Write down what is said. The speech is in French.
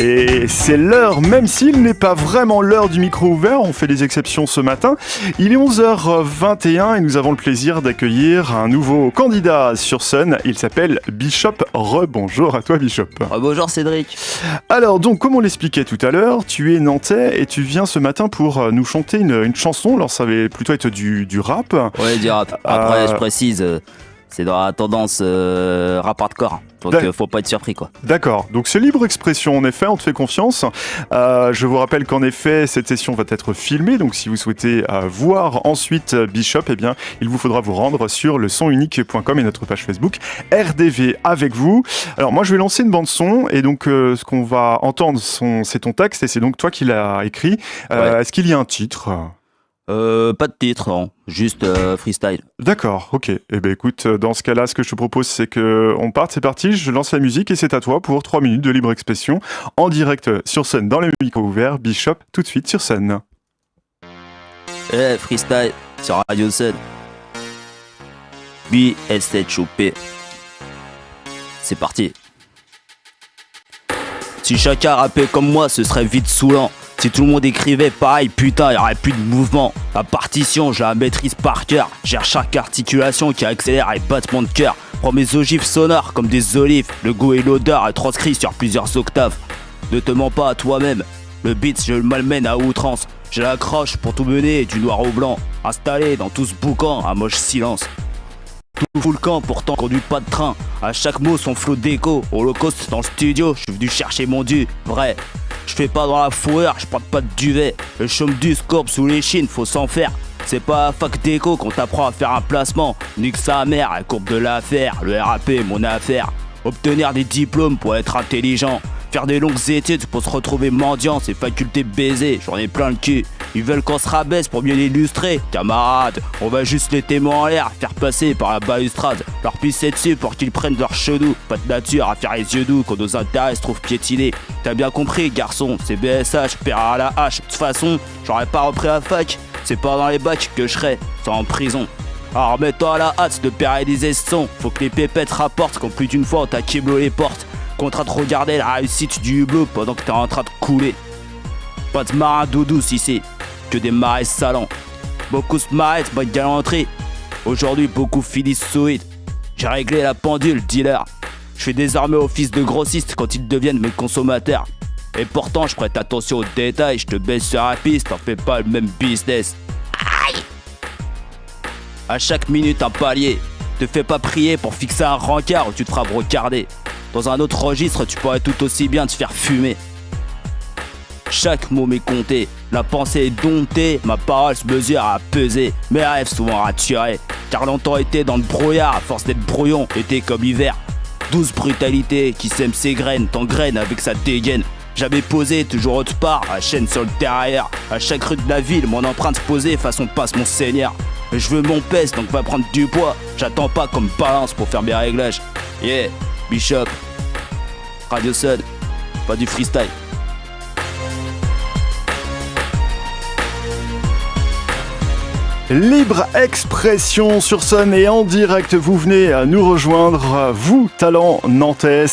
Et c'est l'heure, même s'il n'est pas vraiment l'heure du micro ouvert, on fait des exceptions ce matin. Il est 11h21 et nous avons le plaisir d'accueillir un nouveau candidat sur Sun. Il s'appelle Bishop. Rebonjour à toi Bishop. Bonjour Cédric. Alors donc, comme on l'expliquait tout à l'heure, tu es nantais et tu viens ce matin pour nous chanter une chanson. Alors ça va plutôt être du rap. Ouais, du rap. Après, je précise, c'est dans la tendance rap hardcore. Donc faut pas être surpris quoi. D'accord, donc c'est libre expression en effet, on te fait confiance. Je vous rappelle qu'en effet cette session va être filmée, donc si vous souhaitez voir ensuite Bishop, eh bien il vous faudra vous rendre sur lesonunique.com et notre page Facebook RDV avec vous. Alors moi je vais lancer une bande son et donc ce qu'on va entendre c'est ton texte et c'est donc toi qui l'as écrit. Ouais. Est-ce qu'il y a un titre ? Pas de titre, non. Juste freestyle. D'accord, ok. Eh bien écoute, dans ce cas-là, ce que je te propose, c'est qu'on parte, c'est parti, je lance la musique et c'est à toi pour 3 minutes de libre expression en direct sur scène dans les micros ouverts. Bishop, tout de suite sur scène. Freestyle sur Radio Sun. BS7 chopé. C'est parti. Si chacun rappait comme moi, ce serait vite saoulant. Si tout le monde écrivait pareil, putain, il n'y aurait plus de mouvement. La partition, je la maîtrise par cœur. Gère chaque articulation qui accélère les battements de cœur. Prends mes ogives sonores comme des olives. Le goût et l'odeur est transcrit sur plusieurs octaves. Ne te mens pas à toi-même. Le beat, je le malmène à outrance. J'ai la croche pour tout mener du noir au blanc. Installé dans tout ce boucan, un moche silence. Tout fout le camp, pourtant conduit pas de train. À chaque mot son flot d'écho. Holocauste dans le studio, je suis venu chercher mon dû. Vrai. Je fais pas dans la fourrure, je porte pas de duvet. Le chaume du scorp sous les chines, faut s'en faire. C'est pas à fac d'éco qu'on t'apprend à faire un placement. Nique sa mère, la courbe de l'affaire. Le RAP est mon affaire. Obtenir des diplômes pour être intelligent. Faire des longues études pour se retrouver mendiant, c'est faculté baisée, j'en ai plein le cul. Ils veulent qu'on se rabaisse pour mieux l'illustrer. Camarades, on va juste les témoins en l'air, faire passer par la balustrade. Leur pisser dessus pour qu'ils prennent leur chelou. Pas de nature à faire les yeux doux quand nos intérêts se trouvent piétinés. T'as bien compris garçon, c'est BSH, père à la hache. De toute façon, j'aurais pas repris la fac. C'est pas dans les bacs que je serais, c'est en prison. Alors mets-toi à la hâte de pérenniser ce son. Faut que les pépettes rapportent quand plus d'une fois on t'a kiblo les portes. Contrat de regarder la réussite du hublot pendant que t'es en train de couler. Pas de marin d'eau douce ici, que des marais salants. Beaucoup se marrent, bonne galanterie. Aujourd'hui beaucoup finissent solides. J'ai réglé la pendule, dealer. Je fais désormais office de grossiste quand ils deviennent mes consommateurs. Et pourtant je prête attention aux détails, je te baisse sur la piste, t'en fais pas le même business. Aïe. À chaque minute un palier. Te fais pas prier pour fixer un rencard ou tu te feras brocarder. Dans un autre registre, tu pourrais tout aussi bien te faire fumer. Chaque mot m'est compté, la pensée est domptée, ma parole se mesure à peser, mes rêves souvent raturés, car longtemps été dans le brouillard, à force d'être brouillon, été comme hiver. 12 brutalités qui sèment ses graines, t'engraine avec sa dégaine. J'avais posé, toujours autre part, la chaîne sur le derrière. À chaque rue de la ville, mon empreinte posée façon passe mon seigneur. Je veux mon pèse, donc va prendre du poids, j'attends pas comme balance pour faire mes réglages. Yeah. Bishop, Radio Sun, pas du freestyle. Libre expression sur Sun et en direct, vous venez nous rejoindre, vous, talent nantais.